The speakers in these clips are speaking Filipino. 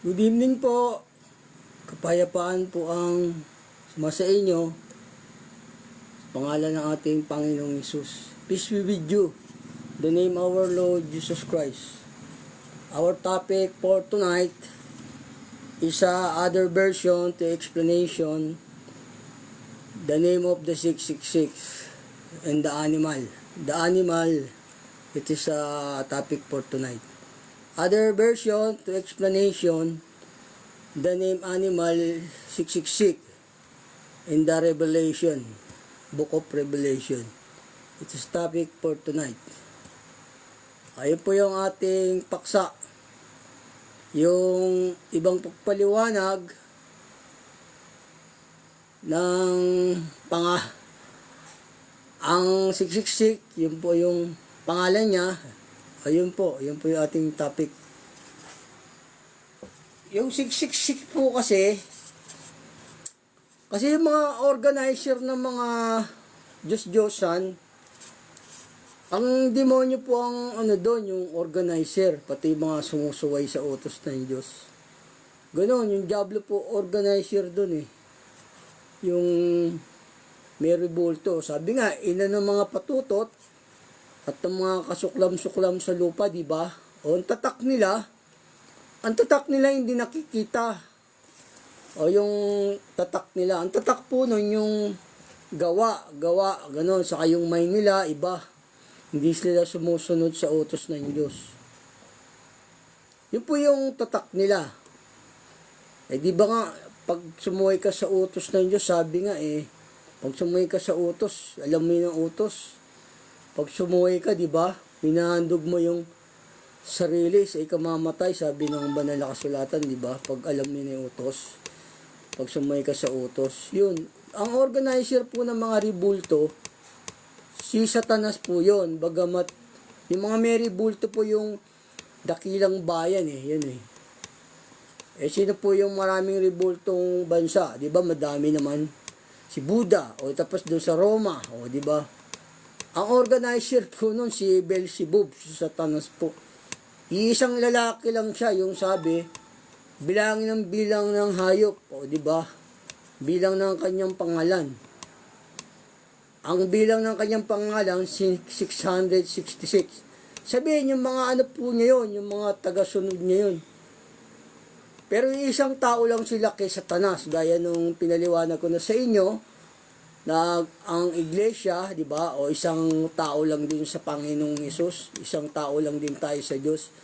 Good evening po. Kapayapaan po ang sumasa inyo. Sa pangalan ng ating Panginoong Hesus. Peace be with you. The name of our Lord Jesus Christ. Our topic for tonight is other version to explanation. The name of the 666 and the animal. The animal, it is a topic for tonight. Other version to explanation, the name animal 666 in the Revelation, Book of Revelation. It is topic for tonight. Ayun po yung ating paksa. Yung ibang pagpaliwanag ng ang 666, yun po yung pangalan niya. Ayun po yung ating topic. Yung 666 po kasi yung mga organizer ng mga Diyos-Diyosan, ang demonyo po ang doon, yung organizer, pati mga sumusuway sa utos ng Diyos. Ganon, yung diablo po organizer doon eh. Yung Mary Bulto, sabi nga, ina ng mga patutot, at ang mga kasuklam-suklam sa lupa, di ba? O ang tatak nila hindi nakikita. O yung tatak nila, ang tatak po nun yung gawa, ganon. Saka yung may nila, iba. Hindi sila sumusunod sa utos ng Diyos. Yun po yung tatak nila. Eh di ba nga, pag sumuway ka sa utos ng Diyos, sabi nga pag sumuway ka sa utos, alam mo yung utos. Pag sumuway ka, di ba? Hinahandog mo yung sarili sa ikamamatay, sabi ng banal na kasulatan, di ba? Pag alam mo yung utos. Pag sumuway ka sa utos. Yun. Ang organizer po ng mga ribulto, si Satanas po yun. Bagamat, yung mga may ribulto po yung dakilang bayan Yun sino po yung maraming ribultong bansa? Di ba? Madami naman. Si Buddha. O tapos doon sa Roma. O di ba? Ang organizer po nun, si Beelzebub, si Satanas po. Isang lalaki lang siya, yung sabi, bilangin ng bilang ng hayop, o di ba? Bilang ng kanyang pangalan. Ang bilang ng kanyang pangalan, 666. Sabihin, yung mga ano po niya yun, yung mga tagasunod niya yun. Pero isang tao lang sila kay Satanas, gaya nung pinaliwanag ko na sa inyo, na ang iglesia, di ba, o isang tao lang din sa Panginoong Hesus, isang tao lang din tayo sa Diyos,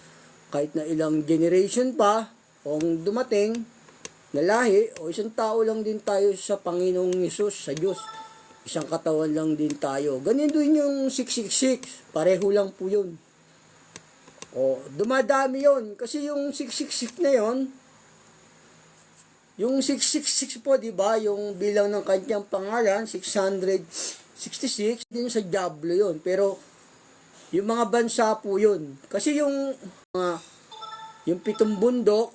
kahit na ilang generation pa, o dumating, na lahi, o isang tao lang din tayo sa Panginoong Hesus, sa Diyos, isang katawan lang din tayo. Ganyan din yung 666, pareho lang po yun. O, dumadami yun, kasi yung 666 na yun, yung 666 po, di ba, yung bilang ng kanyang pangalan, 666, din sa diablo yun. Pero, yung mga bansa po yun. Kasi yung pitong bundok,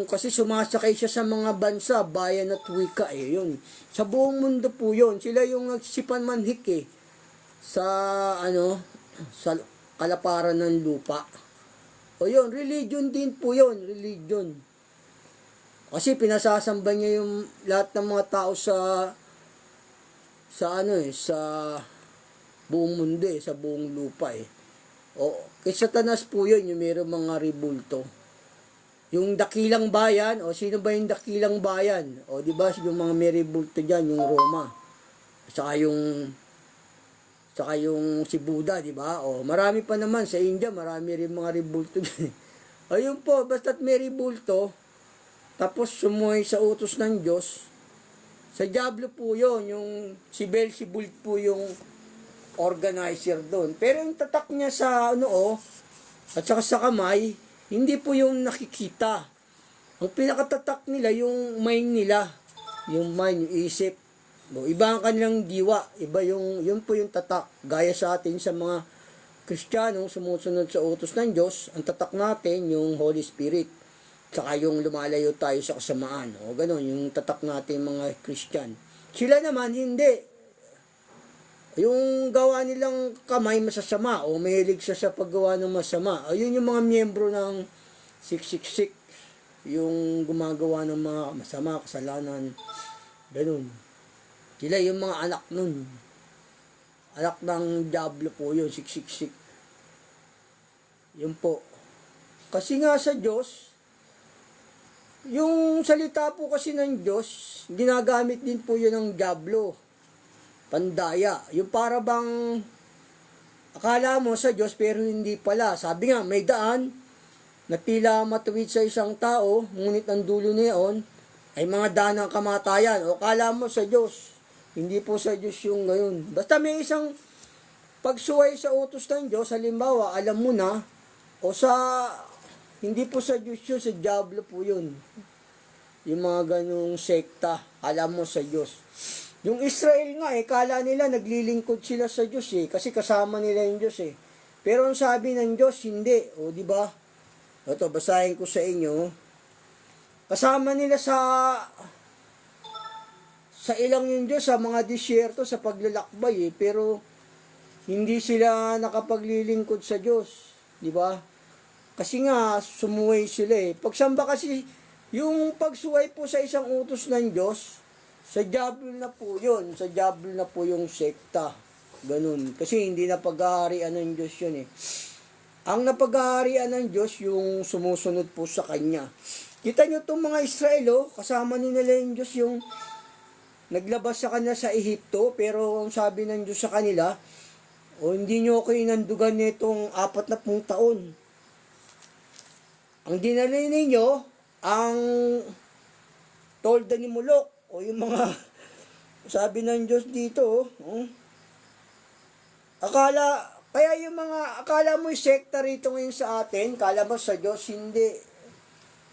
kasi sumasakay siya sa mga bansa, bayan at wika yun. Sa buong mundo po yun. Sila yung nagsisipan manhik sa kalaparan ng lupa. O yun, religion din po yun, religion. Kasi pinasasamba niya yung lahat ng mga tao sa buong mundo sa buong lupa O, kay Satanas po yun, yung mayroong mga ribulto. Yung dakilang bayan, o sino ba yung dakilang bayan? O, di ba, yung mga may ribulto dyan, yung Roma. Saka yung si Buddha, di ba? O, marami pa naman sa India, marami rin mga ribulto diyan. Ayun po, basta't may ribulto, tapos sumuhay sa utos ng Diyos, sa diablo po yun, yung si Beelzebub po yung organizer doon. Pero yung tatak niya sa at saka sa kamay, hindi po yung nakikita. Ang pinakatatak nila, yung mind nila, yung mind, yung isip. Iba ang kanilang diwa, iba yun po yung tatak. Gaya sa atin sa mga Kristiyanong sumusunod sa utos ng Diyos, ang tatak natin yung Holy Spirit. Saka yung lumalayo tayo sa kasamaan. O ganun, yung tatak natin mga Kristiyan. Sila naman hindi. Yung gawa nilang kamay masasama o mahilig siya sa paggawa ng masama. Ayun yung mga miyembro ng 666. Yung gumagawa ng mga masama, kasalanan. Ganun. Sila yung mga anak nun. Anak ng Diablo po yun, 666. Yun po. Kasi nga sa Diyos, yung salita po kasi ng Diyos, ginagamit din po yun ng Diablo. Pandaya. Yung para bang akala mo sa Diyos pero hindi pala. Sabi nga, may daan na tila matuwid sa isang tao, ngunit ang dulo niyon ay mga daan ng kamatayan. O akala mo sa Diyos, hindi po sa Diyos yung gayon. Basta may isang pagsuway sa utos ng Diyos, halimbawa, alam mo na, o sa, hindi po sa Diyos yun, sa Diablo po yun. Yung mga ganong sekta, alam mo sa Diyos. Yung Israel nga kala nila naglilingkod sila sa Diyos kasi kasama nila yung Diyos Pero ang sabi ng Diyos, hindi. O di ba? Ito, basahin ko sa inyo. Kasama nila sa ilang yung Diyos, sa mga disyerto, sa paglalakbay pero hindi sila nakapaglilingkod sa Diyos. Di ba? Kasi nga, sumuway sila Pagsamba kasi, yung pagsuway po sa isang utos ng Diyos, sa Diablo na po yun. Sa Diablo na po yung sekta. Ganun. Kasi hindi na pag-aarian ng Diyos yun Ang napag-aarian ng Diyos, yung sumusunod po sa Kanya. Kita nyo itong mga Israel, kasama nila yung Diyos yung naglabas sa Kanya sa Ehipto, pero ang sabi ng Diyos sa kanila, hindi nyo ako inandugan nitong 40 taon. Ang dinala ninyo, ang tolda ni Mulok, o yung mga sabi ng Diyos dito, kaya yung mga, akala mo yung sekta rito ngayon sa atin, kala mo sa Diyos, hindi.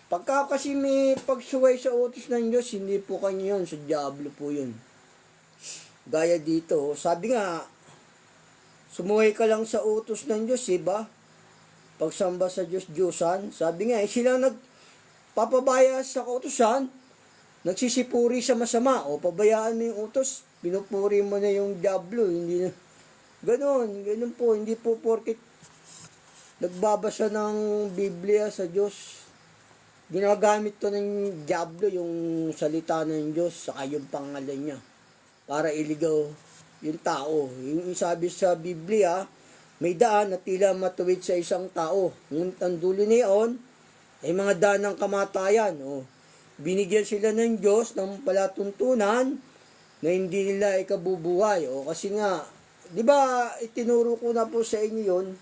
Pagka kasi may pagsuway sa utos ng Diyos, hindi po kanya yun, sa Diablo po yun. Gaya dito, sabi nga, sumuway ka lang sa utos ng Diyos, ba? Pagsamba sa Diyos, Diyosan, sabi nga, sila nagpapabaya sa kautusan, nagsisipuri sa masama o pabayaan mo yung utos, pinupuri mo na yung Diablo, hindi na ganun po, hindi po porket nagbabasa ng Biblia sa Diyos, ginagamit to ng Diablo yung salita ng Diyos saka yung pangalan niya para iligaw yung tao. Yung sabi sa Biblia, may daan na tila matuwid sa isang tao, ngunit ang dulo niyon ay mga daan ng kamatayan. Binigyan sila ng Diyos ng palatuntunan na hindi nila ikabubuhay. Kasi nga, di ba, itinuro ko na po sa inyo yun,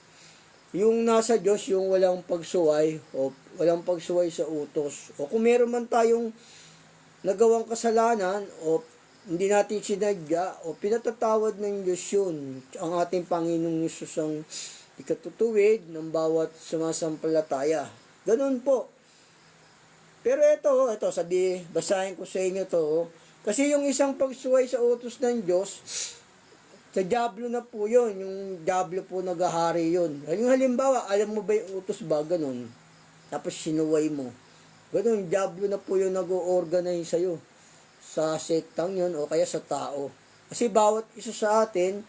yung nasa Diyos, yung walang pagsuway, o walang pagsuway sa utos. O kung meron man tayong nagawang kasalanan, o hindi natin sinadya, o pinatatawad ng Diyos yun. Ang ating Panginoong Yesus ang ikatutuwid ng bawat sumasampalataya. Ganun po. Pero ito, basahin ko sa inyo to. Kasi yung isang pagsuway sa utos ng Diyos, sa Diablo na po yun. Yung Diablo po naghahari yun. Yung halimbawa, alam mo ba yung utos ba? Ganun. Tapos sinuway mo. Ganun, Diablo na po yung nag-o-organize sa'yo. Sa sektang yun o kaya sa tao. Kasi bawat isa sa atin,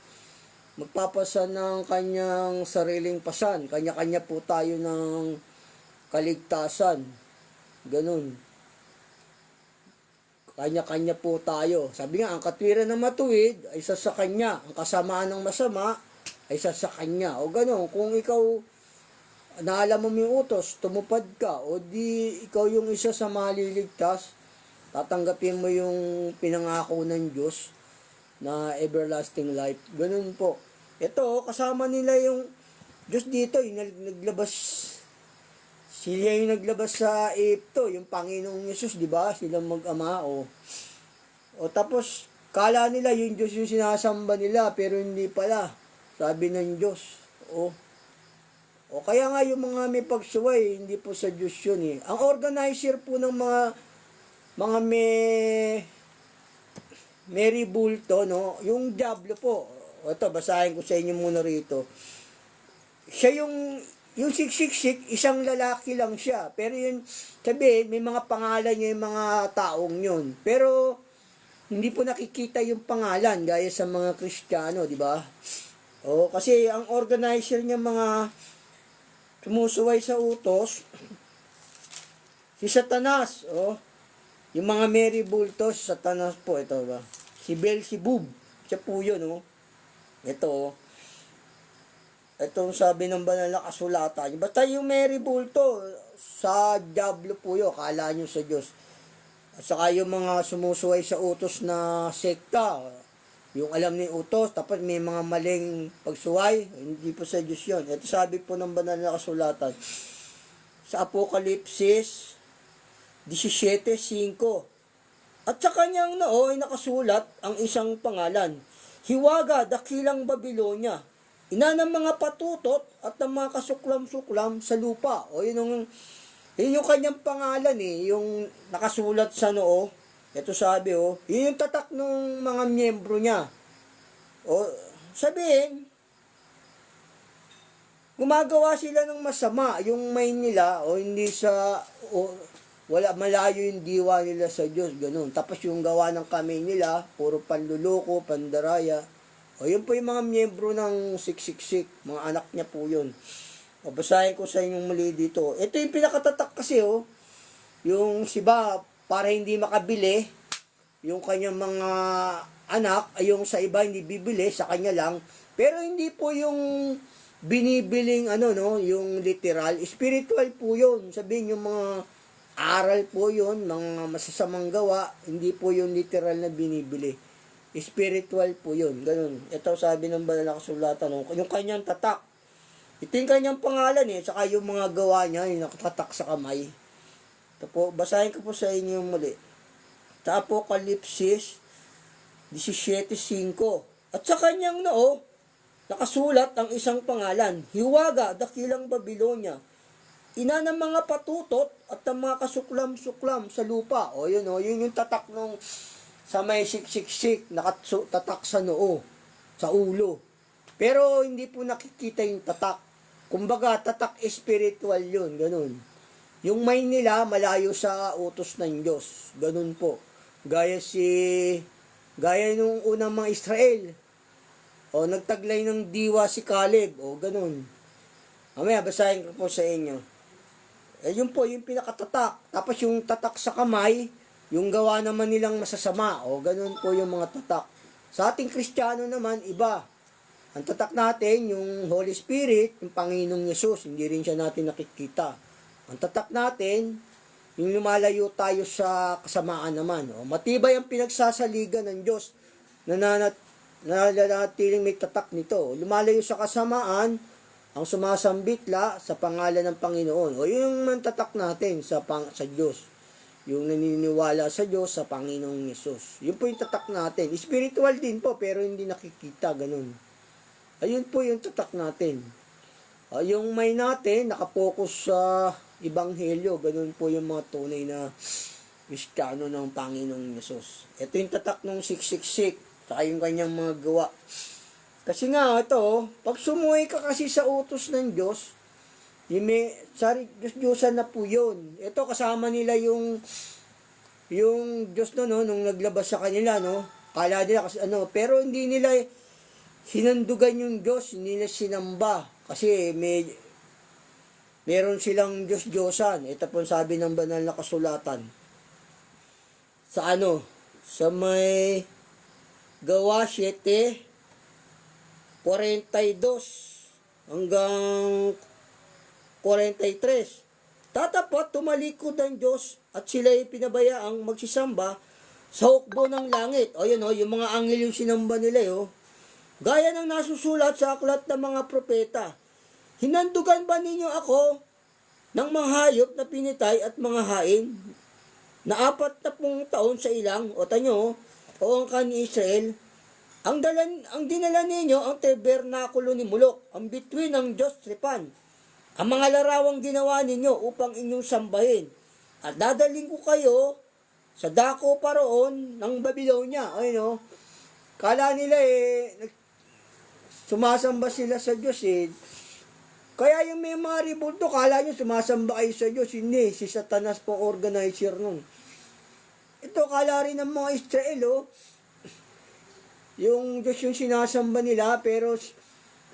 magpapasa ng kanyang sariling pasan. Kanya-kanya po tayo ng kaligtasan. Ganun. Kanya-kanya po tayo. Sabi nga, ang katwiran ng matuwid ay isa sa Kanya. Ang kasamaan ng masama ay isa sa Kanya. O ganun, kung ikaw naalam mo yung utos, tumupad ka, o di ikaw yung isa sa maliligtas, tatanggapin mo yung pinangako ng Diyos na everlasting life. Ganun po. Ito, kasama nila yung Diyos dito, yung naglabas. Sila yung naglabas sa Ehipto, yung Panginoong Yesus, di ba? Silang mag-ama, o tapos, kala nila yung Diyos yung sinasamba nila, pero hindi pala. Sabi ng Diyos, o kaya nga yung mga may pagsuway, hindi po sa Diyos yun Ang organizer po ng mga may bulto, yung Diablo po. Ito, basahin ko sa inyo muna rito. Siya yung siksik-sik, isang lalaki lang siya. Pero yun, sabi, may mga pangalan niya yung mga taong yun. Pero, hindi po nakikita yung pangalan gaya sa mga Kristiyano, di ba? O, kasi ang organizer niya mga sumusuway sa utos, si Satanas, yung mga Mary Bultos, Satanas po, ito ba? Si Beelzebub, siya po yun, ito, itong sabi ng banal na kasulatan. Basta yung Mary Bulto, sa Diablo po yun, akala nyo sa Diyos. At saka yung mga sumusuway sa utos na sekta, yung alam ni utos, tapos may mga maling pagsuway, hindi po sa Diyos yun. Ito sabi po ng banal na kasulatan. Sa Apokalipsis 17:5. At sa kanyang noo ay nakasulat ang isang pangalan. Hiwaga, dakilang Babilonya, ina ng mga patutot at ng mga kasuklam-suklam sa lupa. Yun yung kanyang pangalan yung nakasulat sa noo. Ito sabi yun yung tatak ng mga miyembro niya. Sabihin, gumagawa sila ng masama, yung mind nila, hindi wala, malayo yung diwa nila sa Diyos, ganun. Tapos yung gawa ng kamay nila, puro panluloko, pandaraya. Yun po yung mga miyembro ng 666, mga anak niya po yun. Basahin ko sa inyong muli dito. Ito yung pinakatatak kasi yung siba, para hindi makabili, yung kanyang mga anak, yung sa iba hindi bibili, sa kanya lang. Pero hindi po yung binibiling yung literal, spiritual po yun. Sabihin yung mga aral po yun, mga masasamang gawa, hindi po yung literal na binibili. Spiritual po yun, ganun. Ito sabi ng banal na kasulatan, yung kanyang tatak. Ito yung kanyang pangalan saka yung mga gawa niya, yung nakatatak sa kamay. Ito po, basahin ko po sa inyo muli. Sa Apokalipsis 17:5. At sa kanyang noo, nakasulat ang isang pangalan, Hiwaga, dakilang Babilonya, ina ng mga patutot at ng mga kasuklam-suklam sa lupa. Yun yung tatak nung sa may siksik-sik, nakatatak sa noo, sa ulo. Pero hindi po nakikita yung tatak. Kumbaga, tatak spiritual yun, ganun. Yung mind nila, malayo sa utos ng Diyos. Ganun po. Gaya nung unang mga Israel. Nagtaglay ng diwa si Caleb. Ganun. Mamaya, basahin ko po sa inyo. Yun po, yung pinakatatak. Tapos yung tatak sa kamay, yung gawa naman nilang masasama. Ganun po yung mga tatak. Sa ating Kristiyano naman, iba. Ang tatak natin, yung Holy Spirit, yung Panginoong Yesus, hindi rin siya natin nakikita. Ang tatak natin, yung lumalayo tayo sa kasamaan naman. Matibay ang pinagsasaligan ng Diyos na nanatiling may tatak nito. Lumalayo sa kasamaan, ang sumasambitla sa pangalan ng Panginoon. Yung mantatak natin sa Diyos. Yung naniniwala sa Diyos, sa Panginoong Yesus. Yun po yung tatak natin. Spiritual din po, pero hindi nakikita, ganun. Ayun po yung tatak natin. Yung may natin, nakapokus sa Ebanghelyo, ganun po yung mga tunay na Kristiyano ng Panginoong Yesus. Ito yung tatak ng 666, saka yung kanyang mga gawa. Kasi nga, ito, pag sumuhay ka kasi sa utos ng Diyos, Diyos-Diyosan na po yun. Ito, kasama nila yung Diyos nung naglabas sa kanila, kala nila kasi pero hindi nila sinandugan yung Diyos, hindi nila sinamba. Kasi meron silang Diyos-Diyosan. Ito po sabi ng banal na kasulatan. Sa sa may Gawa 7:42 hanggang 43. Tatapat tumalikod ang Diyos at sila'y pinabayaang magsisamba sa hukbo ng langit. Yung mga anghel yung sinamba nila Gaya ng nasusulat sa aklat ng mga propeta. Hinandugan ba ninyo ako ng mga hayop na pinitay at mga hain na 40 taon sa ilang, o ang kani Israel, ang dinala ninyo ang tabernakulo ni Mulok, ang bituin ng Diyos Tripan, ang mga larawang ginawa ninyo upang inyong sambahin. At dadaling ko kayo sa dako paroon ng Babylonia. Kala nila sumasamba sila sa Diyos Kaya yung may mga ribulto, kala nyo sumasamba kayo sa Diyos. Hindi, si Satanas po organizer nun. ito kala rin ng mga Israel, oh, yung Diyos yung sinasamba nila, pero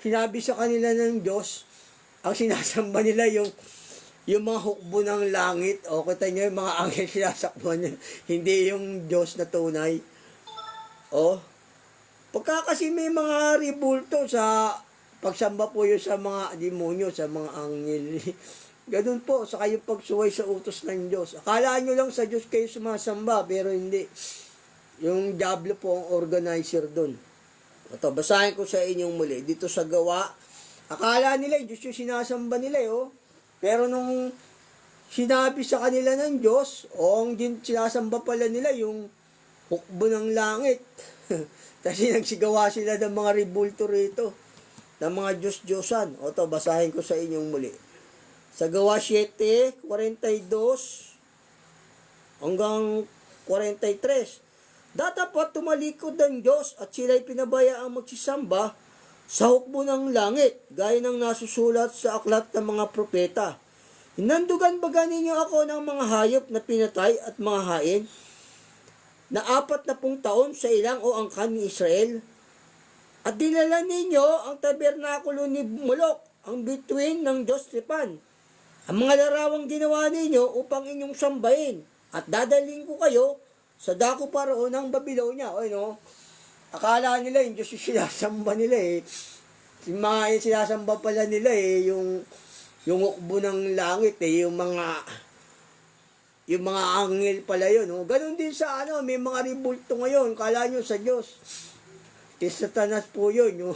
sinabi sa kanila ng Diyos, ang sinasamba nila yung mga hukbo ng langit, o kita nyo yung mga anghel sinasakbuhan nyo, hindi yung Diyos na tunay. O, pagka kasi may mga ribulto sa pagsamba po yun sa mga demonyo, sa mga anghel, ganun po, sa kayong pagsuway sa utos ng Diyos. Akala nyo lang sa Diyos kayo sumasamba, pero hindi. Yung diablo po ang organizer dun. Ito, basahin ko sa inyong muli. Dito sa Gawa, akala nila yung Diyos yung sinasamba nila, oh. Pero nung sinabi sa kanila ng Diyos, o ang sinasamba pala nila yung hukbo ng langit. Kasi nagsigawa sila ng mga ribulto rito, ng mga Diyos-Diyosan. O ito, basahin ko sa inyong muli. Sa Gawa 7:42 hanggang 43. Datapat tumalikod ng Diyos at sila'y pinabayaang magsisamba sa hukbo ng langit, gaya ng nasusulat sa aklat ng mga propeta. Hinandugan baga ninyo ako ng mga hayop na pinatay at mga hain na 40 taon sa ilang o angkan ni Israel. At dinala ninyo ang tabernakulo ni Molok, ang bituin ng Diyos Tripan. Ang mga larawang ginawa ninyo upang inyong sambahin, at dadaling ko kayo sa dako paroon ng Babylonia. O no, akala nila yung Diyos yung sinasamba nila eh. Yung mga sinasamba pala nila eh, yung hukbo ng langit eh, yung mga anghel pala yun. No? Ganon din sa may mga ribulto ngayon, kala nyo sa Diyos. Satanas po yun, yung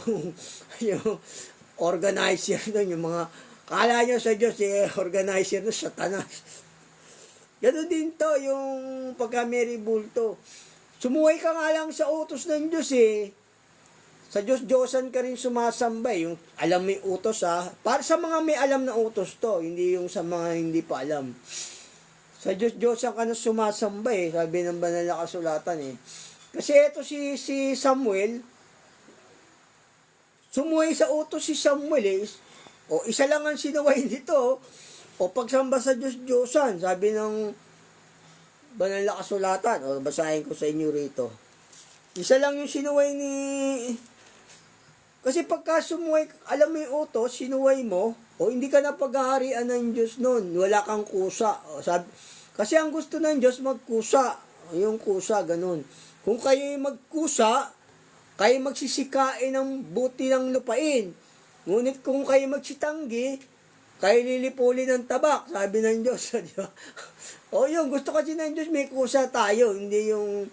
organizer nun, yung mga, kala nyo sa Diyos organizer nun, Satanas. Ganon din to, yung pagka may ribulto. Sumuway ka nga lang sa utos ng Diyos eh. Sa Diyos-Diyosan ka rin sumasamba eh. Yung alam may utos para sa mga may alam na utos to, hindi yung sa mga hindi pa alam. Sa Diyos-Diyosan ka na sumasamba eh, sabi ng banal na kasulatan eh. Kasi ito si Samuel, sumuway sa utos si Samuel eh. O isa lang ang sinuway dito, o pagsamba sa Diyos-Diyosan, sabi ng banal na kasulatan, o basahin ko sa inyo rito. Isa lang yung sinuway ni... Kasi pagka sumuway, alam mo yung utos, sinuway mo, o hindi ka na paghaharian ng Diyos nun, wala kang kusa. O, kasi ang gusto ng Diyos magkusa, yung kusa, ganun. Kung kayo magkusa, kayo magsisikain ng buti ng lupain. Ngunit kung kayo magsitanggi, kayo lilipuli ng tabak, sabi ng Diyos. Di ba? O yun, gusto kasi ng Diyos, may kusa tayo, hindi yung...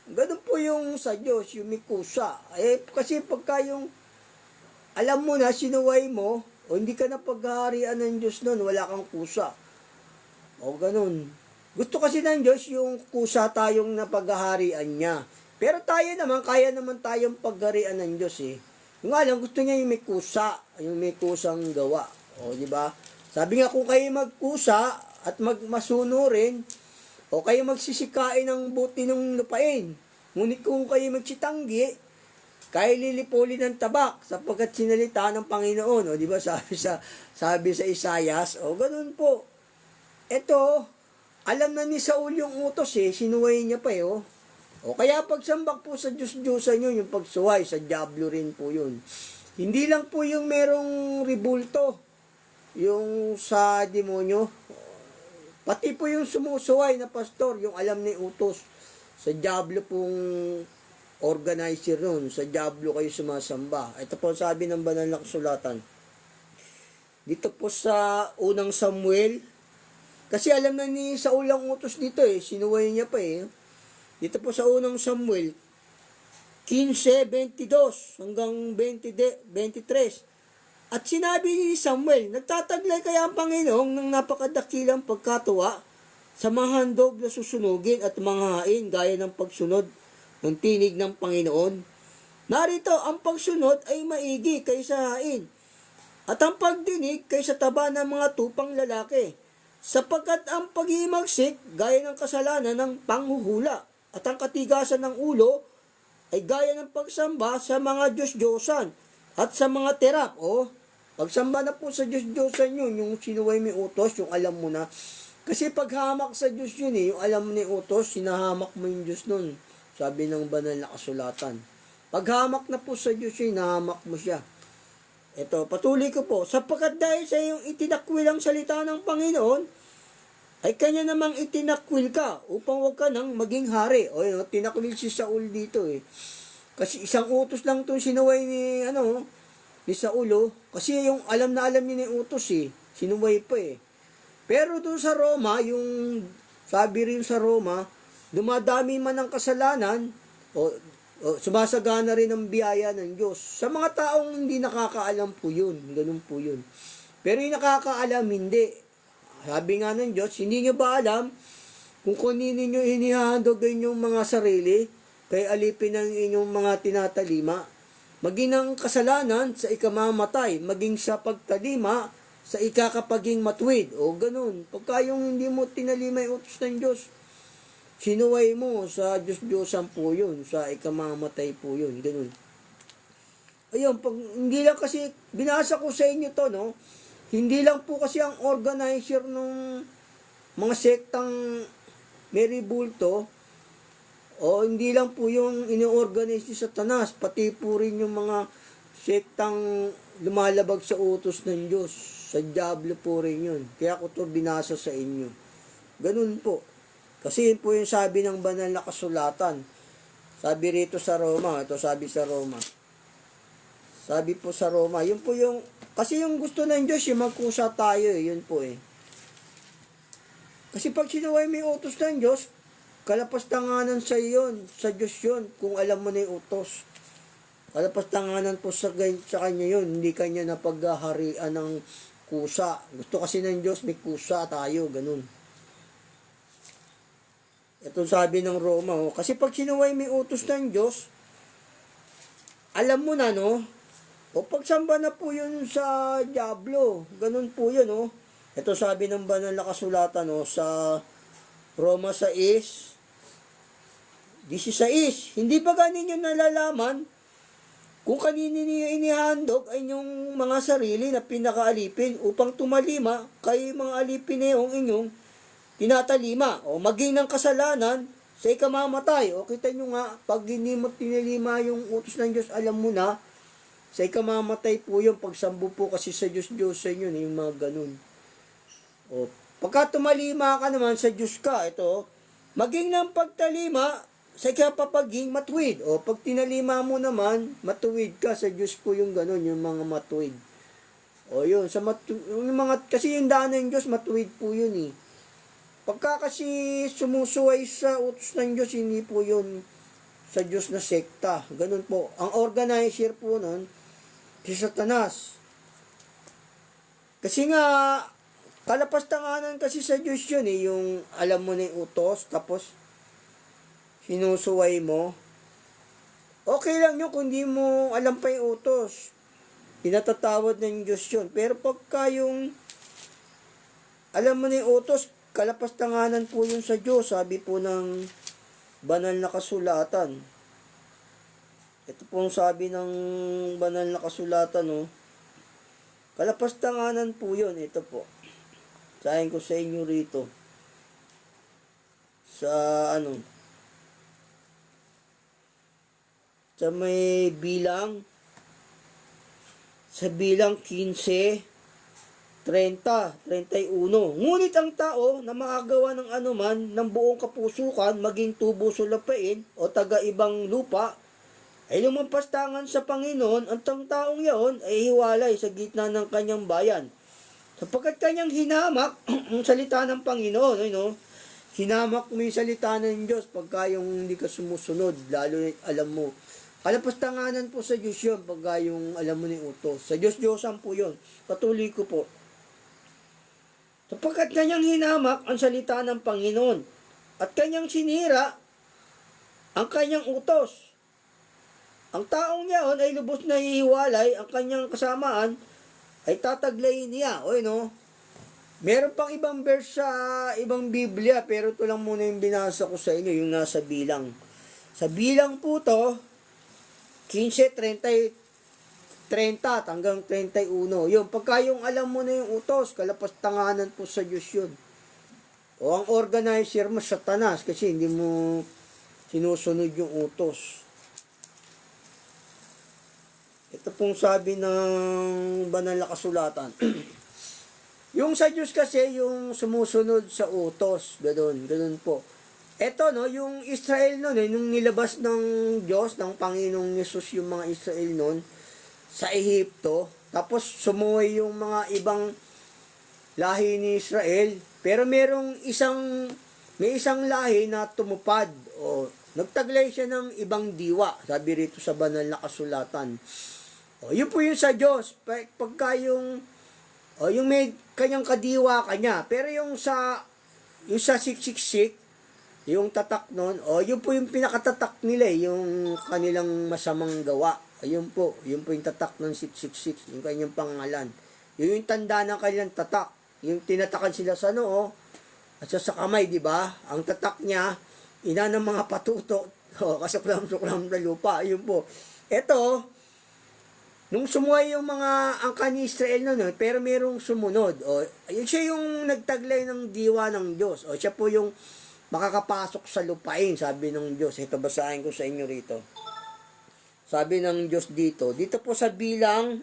Ganun po yung sa Diyos, yung may kusa. Eh, kasi pagka yung... Alam mo na, sinuway mo, o hindi ka na paghaharian ng Diyos nun, wala kang kusa. O ganun. Gusto kasi ng Diyos yung kusa tayong napaghaharian niya. Pero tayo naman, kaya naman tayong pagharian ng Diyos eh. Yung nga lang, gusto niya yung may kusa, yung may kusang gawa. O, di ba? Sabi nga, kung kayo magkusa at masunurin, o kayo magsisikain ng buti ng lupain. Ngunit kung kayo magsitanggi, kayo lilipulin ng tabak sapagkat sinalita ng Panginoon. O, di ba? Sabi sa Isayas, o, ganun po. Ito, alam na ni Saul yung utos eh, sinuway niya pa eh, oh. O kaya pagsambak po sa Diyos-Diyosan yun, yung pagsuway, sa diablo rin po yun. Hindi lang po yung merong ribulto, yung sa demonyo, pati po yung sumusuway na pastor, yung alam ni utos, sa diablo pong organizer nun, sa diablo kayo sumasamba. Ito po sabi ng banal na kasulatan. Dito po sa unang Samuel, kasi alam na ni Saul ang utos dito eh, sinuway niya pa eh. Dito po sa unang Samuel, 15:22 hanggang 23. At sinabi ni Samuel, nagtataglay kaya ang Panginoon ng napakadakilang pagkatuwa sa mga handog na susunugin at mga hain gaya ng pagsunod ng tinig ng Panginoon. Narito, ang pagsunod ay maigi kaysa hain, at ang pagdinig kaysa taba ng mga tupang lalaki, sapagkat ang pag-iimagsik gaya ng kasalanan ng panghuhula, at ang katigasan ng ulo ay gaya ng pagsamba sa mga Diyos-Diyosan at sa mga terap. O, pagsamba na po sa Diyos-Diyosan yun, yung sinuway may utos, yung alam mo na, Kasi paghamak sa Diyos yun yung alam ni utos, sinahamak mo yung Diyos nun. Sabi ng banal na kasulatan. Paghamak na po sa Diyos yun, nahamak mo siya. Ito, patuloy ko po, sapagkat dahil sa iyong itinakwil ang salita ng Panginoon, ay kanya namang itinakwil ka upang wag ka nang maging hari. O yun, tinakwil si Saul dito eh. Kasi isang utos lang itong sinuway ni Saulo. Kasi yung alam na alam niya ni utos eh. Sinuway pa eh. Pero doon sa Roma, yung sabi rin sa Roma, dumadami man ang kasalanan o sumasagana rin ang biyaya ng Diyos. Sa mga taong hindi nakakaalam po yun. Ganun po yun. Pero yung nakakaalam, hindi. Sabi nga ng Diyos, hindi nyo ba alam kung kanino nyo inihandog inyong mga sarili, kay alipin ng inyong mga tinatalima, maging ang kasalanan sa ikamamatay, maging sa pagtalima, sa ikakapaging matuwid. O ganun. Pagka yung hindi mo tinalima yung utos ng Diyos, sinuway mo sa Diyos-Diyosan po yun. Sa ikamamatay po yun. Ganun. Ayun, pag, hindi lang kasi, binasa ko sa inyo to, no? Hindi lang po kasi ang organizer ng mga sektang Mary Bulto, o hindi lang po yung ino-organize ni Satanas, pati po rin yung mga sektang lumalabag sa utos ng Diyos. Sa Diablo po rin yun. Kaya ko to binasa sa inyo. Ganun po. Kasi yun po yung sabi ng banal na kasulatan. Sabi rito sa Roma. Ito sabi sa Roma. Sabi po sa Roma. Yun po yung, kasi yung gusto ng Diyos, yung magkusa tayo eh. Yun po eh. Kasi pag sinuway may utos ng Diyos, kalapastanganan sa yun. Sa Diyos yun. Kung alam mo na yung utos. Kalapastanganan po sa kanya yun. Hindi kanya napaghaharian ng kusa. Gusto kasi ng Diyos, may kusa tayo, ganun. Ito sabi ng Roma, oh. Kasi pag sinuway may utos ng Diyos, alam mo na, no? O pagsamba na po yun sa Diablo. Ganun po yun, oh. Ito sabi ng banal na kasulatan, oh, sa Roma 6:16. Hindi ba ganin yung nalalaman kung kanino niyo inihandog ay inyong mga sarili na pinakaalipin upang tumalima kay mga alipin na yung inyong tinatalima o maging ng kasalanan sa ikamamatay. O kita nyo nga, pag hindi mo tinalima yung utos ng Diyos, alam mo na, sa ikamamatay po yung pagsambo po kasi sa Diyos sa inyo, yung mga ganun. O, pagka tumalima ka naman sa Diyos ka, ito, maging ng pagtalima, sa ikapapaging matuwid. O pag tinalima mo naman, matuwid ka sa Diyos po yung gano'n, yung mga matuwid. O yun, yung mga, kasi yung daan ng Diyos, matuwid po yun eh. Pagka kasi sumusuway sa utos ng Diyos, hindi po yun sa Diyos na sekta. Ganun po. Ang organizer po nun, si Satanas. Kasi nga, kalapastanganan kasi sa Diyos yun eh, yung alam mo na yung utos, tapos sinusuway mo. Okay lang yun kung di mo alam pa yung utos. Pinatatawad ng Diyos yun. Pero pagka yung alam mo na yung utos, kalapastanganan po yun sa Diyos. Sabi po ng banal na kasulatan. Ito pong sabi ng banal na kasulatan, no? Kalapastanganan po yun. Ito po. Sahin ko sa inyo rito. Sa sa may bilang, sa bilang 15, 30, 31. Ngunit ang tao na makagawa ng anuman ng buong kapusukan, maging tubo sulapain o taga-ibang lupa, ay lumampastangan sa Panginoon, ang taong yaon ay hiwalay sa gitna ng kanyang bayan. Sapagkat kanyang hinamak ang salita ng Panginoon, hinamak mo yung salita ng Diyos pagka yung hindi ka sumusunod, lalo alam mo. Kalapastanganan po sa Diyos yun pagka yung alam mo ni utos. Sa Diyos-Diyosan po yun. Patuloy ko po. Sapagkat kanyang hinamak ang salita ng Panginoon at kanyang sinira ang kanyang utos. Ang taong yaon ay lubos na hihiwalay, ang kanyang kasamaan ay tataglayin niya. Meron pang ibang verse sa ibang Biblia, pero ito lang muna yung binasa ko sa inyo, yung nasa bilang. Sa bilang po to, 15, 30 hanggang 31. Yung pagka yung alam mo na yung utos, kalapastanganan po sa Diyos yun. O ang organizer mo, Satanas, kasi hindi mo sinusunod yung utos. Ito pong sabi ng banal na kasulatan. Yung sa Diyos kasi, yung sumusunod sa utos. Ganun po. Ito, no, yung Israel noon, nung nilabas ng Diyos, ng Panginoong Yesus, yung mga Israel noon, sa Ehipto, tapos sumuwi yung mga ibang lahi ni Israel, pero may isang lahi na tumupad, o nagtaglay siya ng ibang diwa, sabi rito sa banal na kasulatan. O, yun po yun sa Diyos, pagka yung may kanyang kadiwa kanya, pero yung sa 666, yung tatak nun, yun po yung pinakatatak nila, yung kanilang masamang gawa. Ayun po, yun po yung tatak ng 666, yung kanyang pangalan. Yun yung tanda ng kanilang tatak. Yung tinatakan sila sa noo, at sa kamay, di ba? Ang tatak niya, ina ng mga patuto, kasuklam-suklam na lupa, ayun po. Ito, nung sumuhay yung mga angka ni Israel nun, pero merong sumunod. Yun siya yung nagtaglay ng diwa ng Diyos. Siya po yung makakapasok sa lupain, sabi ng Diyos. Ito, basahin ko sa inyo rito. Sabi ng Diyos dito po sa bilang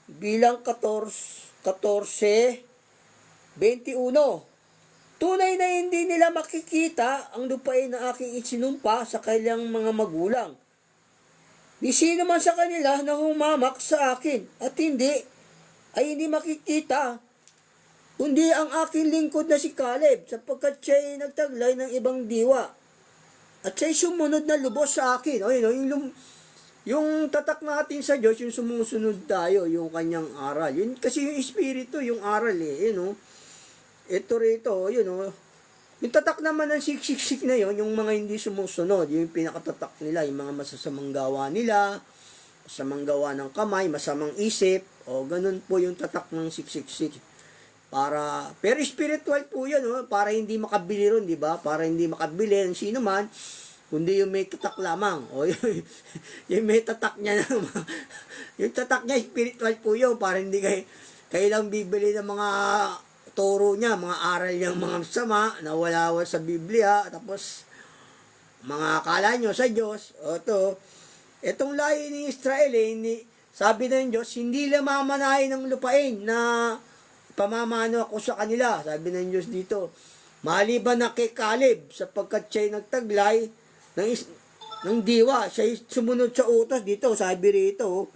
14:21. Tunay na hindi nila makikita ang lupain na aking isinumpa sa kanilang mga magulang. Di sino man sa kanila na humamak sa akin at hindi makikita, kundi ang aking lingkod na si Caleb, sapagkat siya'y nagtaglay ng ibang diwa. At siya'y sumunod na lubos sa akin. Yung tatak natin sa Diyos, yung sumusunod tayo, yung kanyang aral. Yun, kasi yung Espiritu, yung aral Ito rito, yung tatak naman ng siksik na yon, yung mga hindi sumusunod, yung pinakatatak nila, yung mga masasamang gawa nila, masamang gawa ng kamay, masamang isip, ganun po yung tatak ng siksik. Pero spiritual po yun, para hindi makabili ron, di ba? Para hindi makabili ng sino man, kundi yung may tatak lamang. Yung may tatak niya naman. Yung tatak niya, spiritual po yun, para hindi kayo lang bibili ng mga turo niya, mga aral niyang mga sama, na wala sa Biblia, tapos mga akala nyo sa Diyos. Itong lahi ni Israel, sabi ng Diyos, hindi lang mamanahin ng lupain na pamamano ako sa kanila. Sabi ng Diyos dito, maliban na kay Caleb, sapagkat siya'y nagtaglay ng diwa, siya'y sumunod sa utos dito, sabi rito,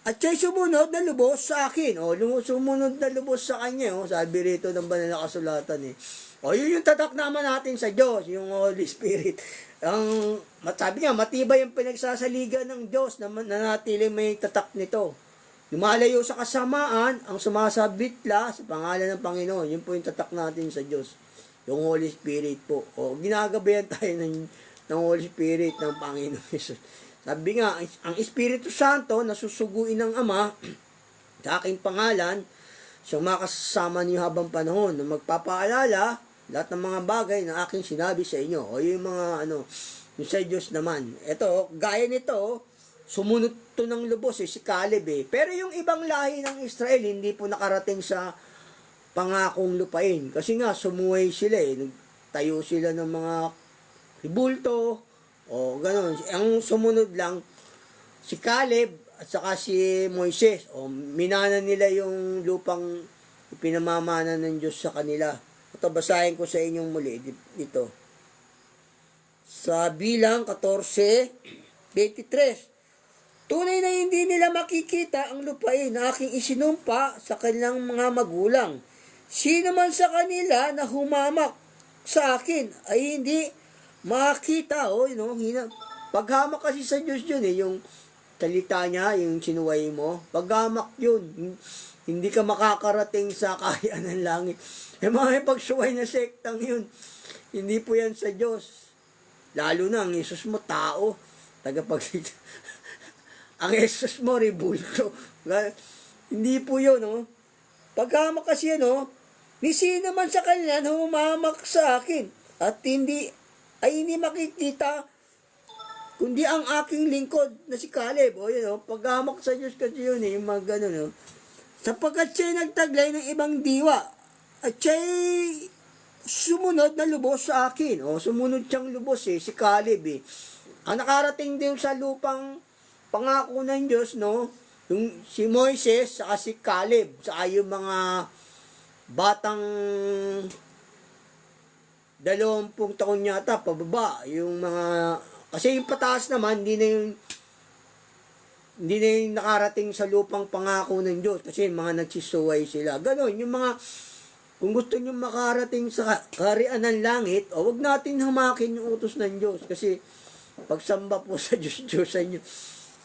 at siya'y sumunod na lubos sa akin. Sumunod na lubos sa kanya, sabi rito ng banal na kasulatan. Yun yung tatak naman natin sa Diyos, yung Holy Spirit. Sabi nga, matibay yung pinagsasaligan ng Diyos na nanatili may tatak nito. Lumalayo sa kasamaan, ang sumasabitla sa pangalan ng Panginoon. Yun po yung tatak natin sa Diyos. Yung Holy Spirit po. Ginagabayan tayo ng Holy Spirit ng Panginoon Jesus. Sabi nga, ang Espiritu Santo na susuguin ng Ama sa aking pangalan, siyang makasama niyo habang panahon na magpapaalala lahat ng mga bagay na aking sinabi sa inyo. Yung mga yung sa Diyos naman. Ito, gaya nito, sumunod to ng lubos si Caleb. Pero yung ibang lahi ng Israel, hindi po nakarating sa pangakong lupain. Kasi nga, sumuway sila Nagtayo sila ng mga ribulto, ganon. Ang sumunod lang, si Caleb at saka si Moises. Minana nila yung lupang ipinamamana ng Diyos sa kanila. Ito, basahin ko sa inyong muli dito. Sa bilang 14:23. Tunay na hindi nila makikita ang lupain na aking isinumpa sa kanilang mga magulang. Sino man sa kanila na humamak sa akin ay hindi makita. Paghamak kasi sa Diyos yun, yung talita niya, yung sinuway mo. Paghamak yun, hindi ka makakarating sa kahayaan ng langit. Mga pagsuway na sektang yun, hindi po yan sa Diyos. Lalo na ang Yesus mo, tao. Ang Yesus mo, ribulto. Hindi po yun, Paghamak kasi ni sino man sa kanila na humamak sa akin at hindi makikita, kundi ang aking lingkod na si Caleb. Paghamak sa Diyos kasi yun, yung mga ganun, sapagkat siya'y nagtaglay ng ibang diwa At siya'y sumunod na lubos sa akin. O, sumunod siyang lubos si Caleb Ang nakarating din sa lupang pangako ng Diyos, no? Yung si Moises, saka si Caleb, saka yung mga batang 20 taon yata, pababa. Yung mga, kasi yung pataas naman, hindi na yung nakarating sa lupang pangako ng Diyos. Kasi mga nagsisuway sila. Ganon, yung mga, kung gusto nyo makarating sa kaharian ng langit, wag natin hamakin yung utos ng Diyos. Kasi pagsamba po sa Diyos-Diyosan nyo.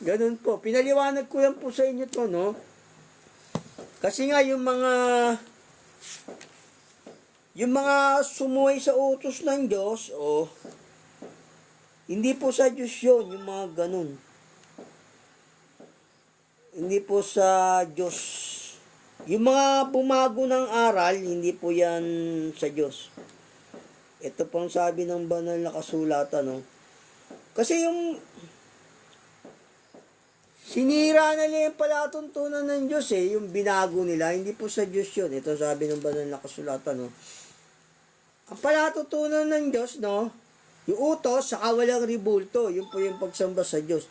Ganun po. Pinaliwanag ko yan po sa inyo to, no? Kasi nga yung mga sumuway sa utos ng Diyos, hindi po sa Diyos yun, yung mga ganun. Hindi po sa Diyos. Yung mga bumago ng aral, hindi po yan sa Diyos. Ito pang sabi ng banal na kasulatan, no? Kasi yung sinira nila yung palatuntunan ng Diyos yung binago nila, hindi po sa Diyos yun. Ito sabi ng banal na kasulatan, no? Ang palatuntunan ng Diyos, no? Yung utos, saka walang ribulto, yun po yung pagsamba sa Diyos.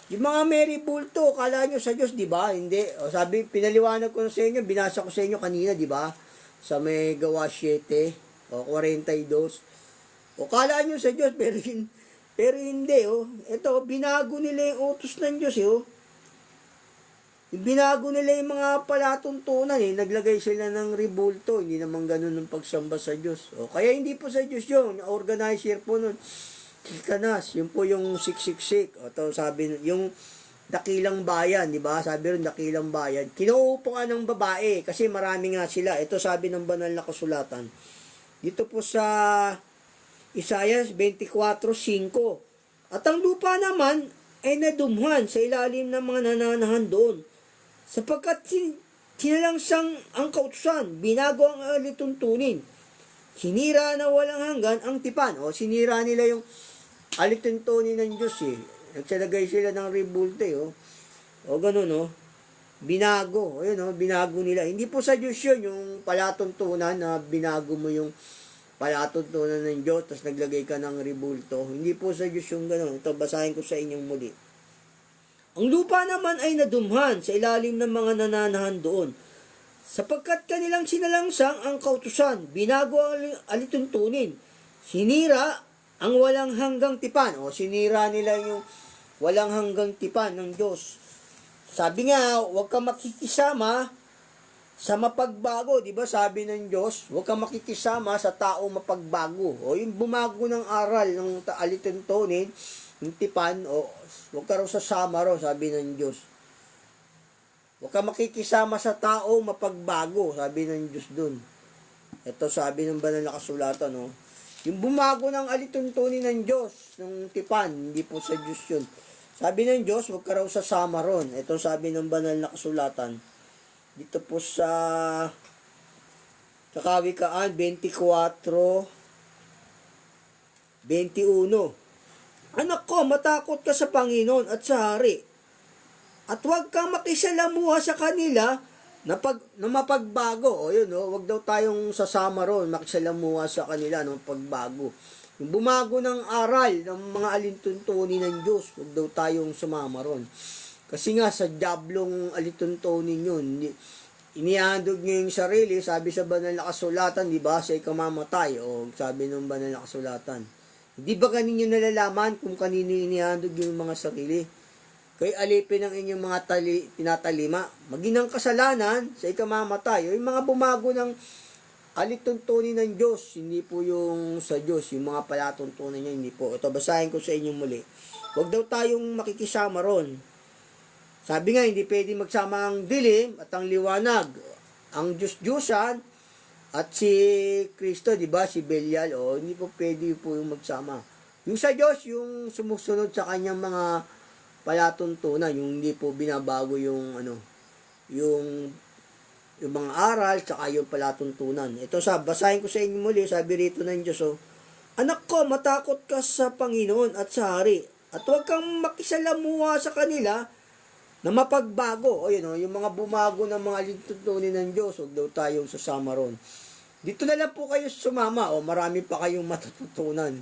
Yung mga may ribulto, kala nyo sa Diyos, di ba? Hindi. Sabi, pinaliwanag ko sa inyo, binasa ko sa inyo kanina, di ba? Sa may Gawa 7, 42. Kala nyo sa Diyos, pero hindi, Ito, binago nila yung utos ng Diyos, Binago nila yung mga palatuntunan, Naglagay sila ng ribulto. Hindi naman ganun ng pagsamba sa Diyos. Kaya hindi po sa Diyos yun. Organizer po nun. Kanas, yun po yung siksik-sik. Ito, sabi, yung dakilang bayan, di ba? Sabi rin, dakilang bayan. Kinuupuan ng babae, kasi marami nga sila. Ito sabi ng banal na kasulatan. Dito po sa Isaiah 24:5. At ang lupa naman ay nadumhan sa ilalim ng mga nananahan doon. Sapagkat sinalangsang ang kautusan, binago ang alituntunin. Sinira na walang hanggan ang tipan. Sinira nila yung alituntunin ng Diyos Nagsalagay sila ng ribulte ganun binago. Ayun binago nila. Hindi po sa Diyos yun, yung palatuntunan na binago mo yung palatuntunan ng Diyos, tapos naglagay ka ng ribulto. Hindi po sa Diyos yung gano'n. Ito, basahin ko sa inyong muli. Ang lupa naman ay nadumhan sa ilalim ng mga nananahan doon. Sapagkat kanilang sinalangsang ang kautusan, binago ang alituntunin. Sinira ang walang hanggang tipan. Sinira nila yung walang hanggang tipan ng Diyos. Sabi nga, huwag kang makikisama sa mapagbago, di ba? Sabi ng Diyos, huwag kang makikisama sa tao mapagbago. Yung bumago ng aral ng alituntunin, yung tipan, huwag ka raw sasama raw, sabi ng Diyos. Huwag kang makikisama sa tao mapagbago, sabi ng Diyos dun. Ito sabi ng banal na kasulatan, yung bumago ng alituntunin ng Diyos, ng tipan, hindi po sa Diyos yun. Sabi ng Diyos, huwag ka raw sasama ron. Ito sabi ng banal na kasulatan. Dito po sa Kawikaan 24:21. Anak ko, matakot ka sa Panginoon at sa hari. At huwag kang makisalamuha sa kanila na mapagbago. Huwag daw tayong sasama ron, makisalamuha sa kanila ng pagbago. Yung bumago ng aral ng mga alintuntunin ng Diyos, huwag daw tayong sumama ron. Kasi nga, sa diablong alituntunin yun, inihandog niya yung sarili, sabi sa banal na kasulatan, di ba, siya'y kamamatay, sabi ng banal na kasulatan. Hindi ba kaninyo nalalaman kung kanino inihandog yung mga sarili? Kay alipin ang inyong mga tinatalima, maginang kasalanan, siya'y kamamatay. Yung mga bumago ng alituntunin ng Diyos, hindi po yung sa Diyos, yung mga palatuntunin niya, hindi po. Ito, basahin ko sa inyong muli. Huwag daw tayong makikisama ron. Sabi nga, hindi pwede magsama ang dilim at ang liwanag. Ang Diyos-Diyosan at si Kristo, di ba? Si Belial, hindi po pwede po yung magsama. Yung sa Diyos, yung sumusunod sa kanyang mga palatuntunan, yung hindi po binabago yung yung mga aral, tsaka yung palatuntunan. Ito basahin ko sa inyo muli, sabi rito ng Diyos, Anak ko, matakot ka sa Panginoon at sa hari, at huwag kang makisalamuha sa kanila na mapagbago. Yung mga bumago ng mga alituntunin ng Diyos, huwag daw tayong sasama ron. dito na lang po kayo sumama o marami pa kayong matututunan.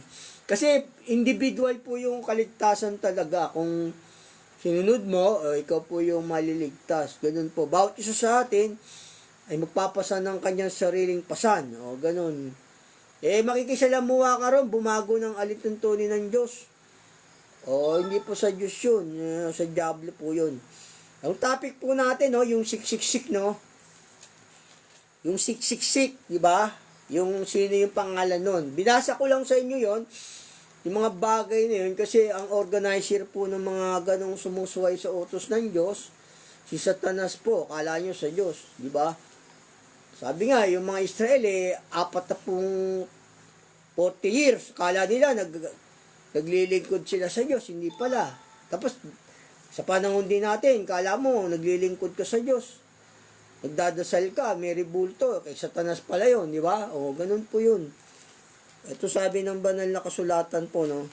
Kasi individual po yung kaligtasan talaga. Kung sinunod mo, ikaw po yung maliligtas. Ganun po. Bawat isa sa atin ay magpapasan ng kanyang sariling pasan. O ganun. Makikisalamuha ka ron, bumago ng alituntunin ng Diyos. O hindi po sa Diyos yun. Sa Diablo po yun. Ang topic po natin, no, yung 666, no? Yung 666, di ba? Yung sino yung pangalan nun. Binasa ko lang sa inyo yon, yung mga bagay na yun, kasi ang organizer po ng mga ganong sumusuway sa utos ng Diyos, si Satanas po, kala nyo sa Diyos, di ba? Sabi nga, yung mga Israel, 40 years, kala nila, naglilingkod sila sa Diyos, hindi pala. Tapos, sa panahon din natin, kala mo, naglilingkod ka sa Diyos. Nagdadasal ka, may ribulto, kay Satanas pala yun, di ba? O, ganun po yun. Ito sabi ng banal na kasulatan po, no?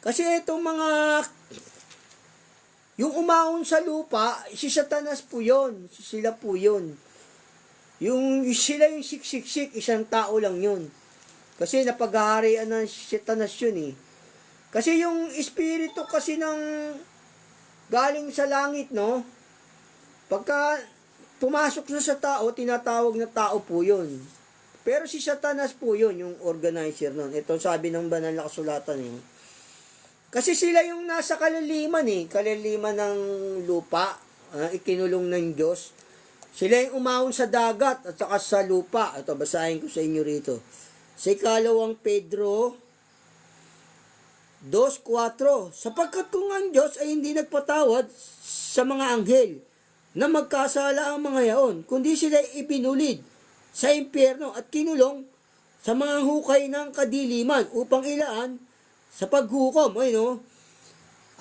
Kasi itong mga, yung umahon sa lupa, si Satanas po yun. Sila po yun. Sila yung siksik, isang tao lang yun. Kasi napaghaharian ng Satanas yun eh. Kasi yung espiritu kasi ng galing sa langit, no? Pagka pumasok na sa tao, tinatawag na tao po yun. Pero si Satanas po yun, yung organizer nun. Ito sabi ng banal na kasulatan eh. Kasi sila yung nasa kalaliman eh. Kalaliman ng lupa, ikinulong ng Diyos. Sila yung umahon sa dagat at saka sa lupa. Ito, basahin ko sa inyo rito. Sa ikalawang Pedro 2:4, sapagkat kung ang Diyos ay hindi nagpatawad sa mga anghel na magkasala ang mga yaon, kundi sila ipinulid sa impyerno at kinulong sa mga hukay ng kadiliman upang ilaan sa paghukom. Ay no,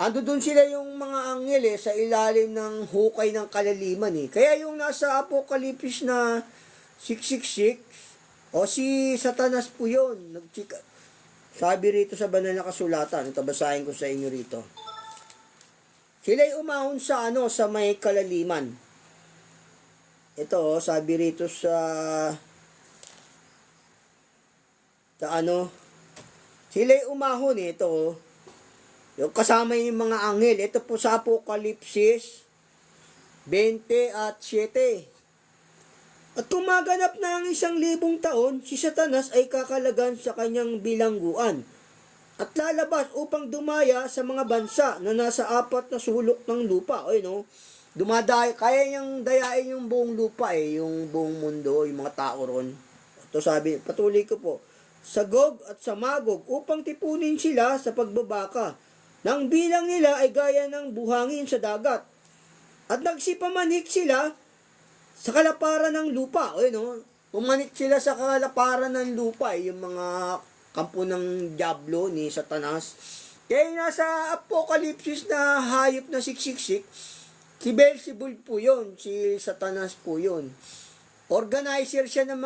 ando doon sila yung mga anghel sa ilalim ng hukay ng kalaliman eh. Kaya yung nasa Apokalipsis na 666, o si Satanas po yun, sabi rito sa banal na kasulatan, ito basahin ko sa inyo rito. Sila'y umahon sa sa may kalaliman. Ito, sabi rito sa sila'y umahon ito. Yung kasama yung mga anghel. Ito po sa Apokalipsis 20:7. At kung maganap na ang 1,000 taon, si Satanas ay kakalagan sa kanyang bilangguan at lalabas upang dumaya sa mga bansa na nasa 4 na sulok ng lupa. O no, dumadaya, kaya niyang dayain yung buong lupa yung buong mundo, yung mga tao ron. Ito sabi, patuloy ko po, sa Gog at sa Magog upang tipunin sila sa pagbabaka. Nang bilang nila ay gaya ng buhangin sa dagat. At nagsipamanik sila sa kalaparan ng lupa. O no, pumanik sila sa kalaparan ng lupa, yung mga kampo ng Diablo ni Satanas. Kaya nasa Apokalipsis na hayop na siksik, si Beelzebul po yun, si Satanas po yun. Organizer siya ng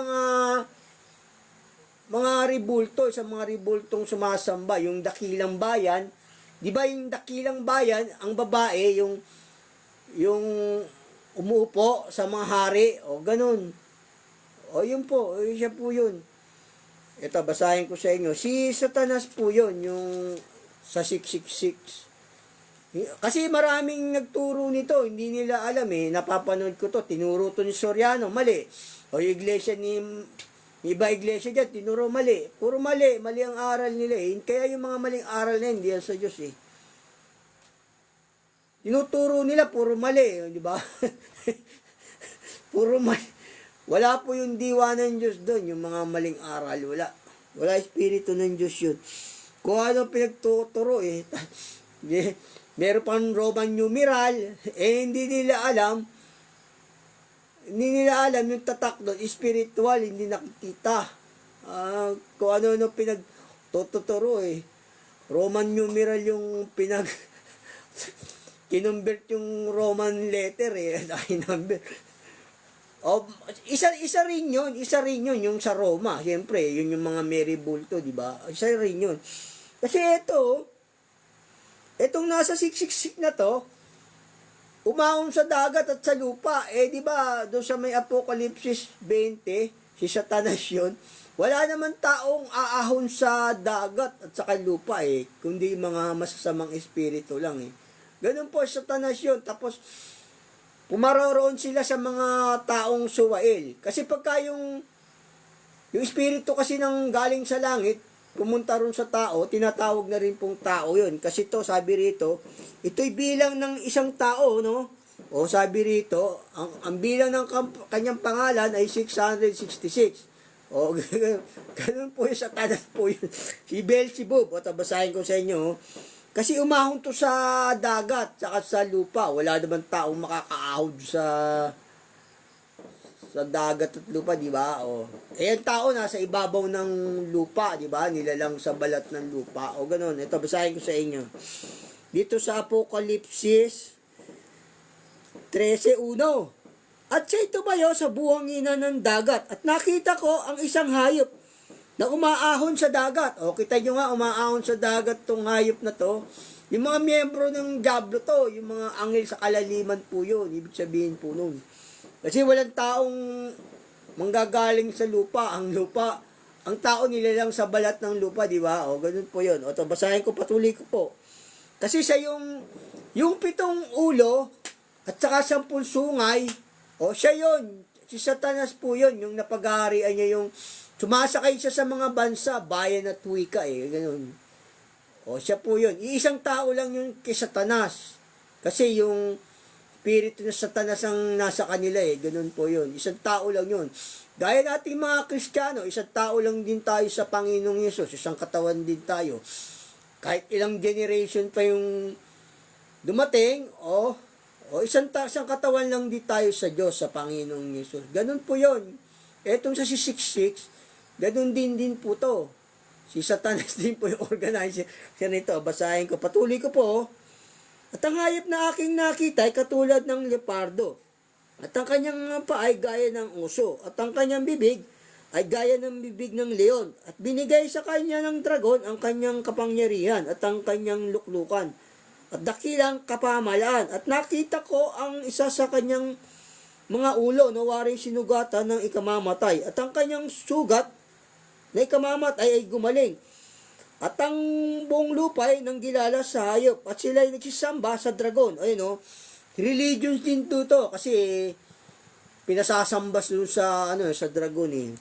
mga ribulto, sa mga ribultong sumasamba, yung dakilang bayan. Di ba yung dakilang bayan, ang babae, yung umuupo sa mga hari, o ganun. O yun po, siya po yun. Ito, basahin ko sa inyo. Si Satanas po yun, yung sa 666. Kasi maraming nagturo nito, hindi nila alam napapanood ko to, tinuro to ni Soriano, mali. O yung iglesia iba iglesia dyan, tinuro mali. Puro mali ang aral nila Kaya yung mga maling aral na hindi yan sa Diyos Tinuturo nila, puro mali, di ba? Puro mali. Wala po yung diwa ng Diyos doon, yung mga maling aral, wala. Wala espiritu ng Diyos yun. Kung ano pinagtuturo meron pang Roman numeral, hindi nila alam yung tatak doon, spiritual, hindi nakikita. Kung ano pinagtuturo Roman numeral yung kinumbert yung Roman letter number. Isa rin yun yung sa Roma. Siyempre, yun yung mga Mary Bulto, di ba? Isa rin yun. Kasi itong nasa 666 na to, umahon sa dagat at sa lupa. Di ba, doon sa may Apokalipsis 20, si Satanas yun. Wala naman taong aahon sa dagat at sa lupa kundi mga masasamang espiritu lang Ganun po, Satanas yun. Tapos, pumaroroon sila sa mga taong suwail. Kasi pagka yung espiritu kasi ng galing sa langit, pumunta ron sa tao, tinatawag na rin pong tao yun. Kasi to, sabi rito, ito'y bilang ng isang tao, no? O sabi rito, ang bilang ng kanyang pangalan ay 666. O, ganun po yung Satanas po yun. Si Beelzebub, o tabasahin ko sa inyo, kasi umahon to sa dagat, saka sa lupa. Wala naman taong makakaahod sa dagat at lupa, di ba? Ang tao nasa ibabaw ng lupa, di ba? Nilalang sa balat ng lupa. Ganun. Ito, basahin ko sa inyo. Dito sa Apokalipsis 13:1. At siya'y tumayo sa buhangina ng dagat. At nakita ko ang isang hayop na umaahon sa dagat. Kita nyo nga, umaahon sa dagat tong hayop na to. Yung mga miyembro ng Diablo to, yung mga anghel sa kalaliman po yun. Ibig sabihin po nun. Kasi walang taong manggagaling sa lupa. Ang tao nilalang sa balat ng lupa, di ba? Ganun po yun. To, basahin ko, patuloy ko po. Kasi sa yung 7 ulo at saka 10 sungay, siya yun. Si Satanas po yun, yung napag-aarian niya yung sumasakay siya sa mga bansa, bayan at wika ganun. Siya po yun. Iisang tao lang yung kay Satanas. Kasi yung espiritu ng Satanas ang nasa kanila ganun po yun. Isang tao lang yun. Gaya nating mga Kristiyano, isang tao lang din tayo sa Panginoong Yesus. Isang katawan din tayo. Kahit ilang generation pa yung dumating, isang katawan lang din tayo sa Diyos, sa Panginoong Yesus. Ganun po yun. Etong sa 666, ganun din po to. Si Satanas din po yung organizer. Kasi nito, basahin ko. Patuloy ko po. At ang hayop na aking nakita ay katulad ng leopardo. At ang kanyang paa ay gaya ng oso. At ang kanyang bibig ay gaya ng bibig ng leon. At binigay sa kanya ng dragon ang kanyang kapangyarihan at ang kanyang luklukan. At dakilang kapamalaan. At nakita ko ang isa sa kanyang mga ulo na waring sinugatan ng ikamamatay. At ang kanyang sugat na ikamamatay ay gumaling. At ang buong lupa ay nanggilala sa hayop. At sila ay nagsisamba sa dragon. Religions din to. Kasi pinasasamba sa dragon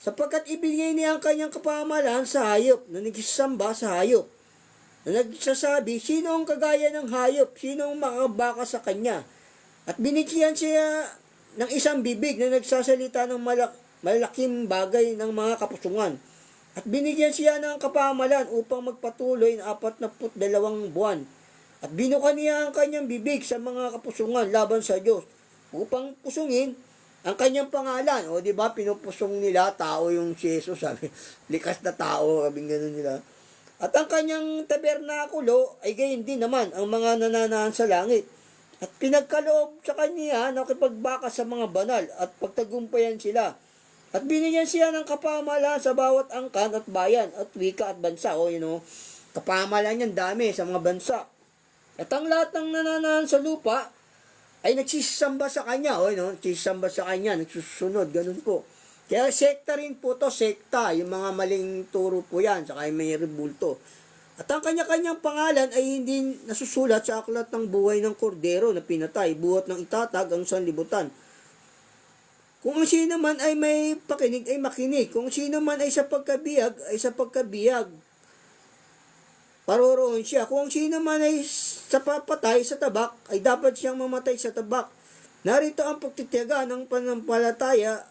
sapagkat ibigay niya ang kanyang kapamalaan sa hayop na nagsisamba sa hayop. Na nagsasabi, sino ang kagaya ng hayop? Sino ang makabaka sa kanya? At binigyan siya ng isang bibig na nagsasalita ng malaking bagay ng mga kapusungan. At binigyan siya ng kapamalan upang magpatuloy ng 42 buwan. At binuka niya ang kanyang bibig sa mga kapusungan laban sa Diyos upang pusungin ang kanyang pangalan. Di ba, pinupusong nila, tao yung si Jesus, sabi, likas na tao, sabi ganun nila. At ang kanyang tabernakulo ay gayon din naman ang mga nananahan sa langit. At pinagkaloob sa kanya na kipagbaka sa mga banal at pagtagumpayan sila. At binigyan siya ng kapamalaan sa bawat angkan at bayan at wika at bansa. Kapamalaan yan dami sa mga bansa. At ang lahat ng nananahan sa lupa ay nagsisamba sa kanya. Nagsisamba sa kanya, nagsusunod, ganun po. Kaya sekta rin po to, sekta. Yung mga maling turo po yan, saka may rebulto. At ang kanya-kanyang pangalan ay hindi nasusulat sa aklat ng buhay ng kordero na pinatay, buhat ng itatag ang sanlibutan. Kung ang sino man ay may pakinig, ay makinig. Kung sino man ay sa pagkabiyag, ay sa pagkabiyag. Paroroon siya. Kung ang sino man ay sa papatay sa tabak, ay dapat siyang mamatay sa tabak. Narito ang pagtitiyaga ng panampalataya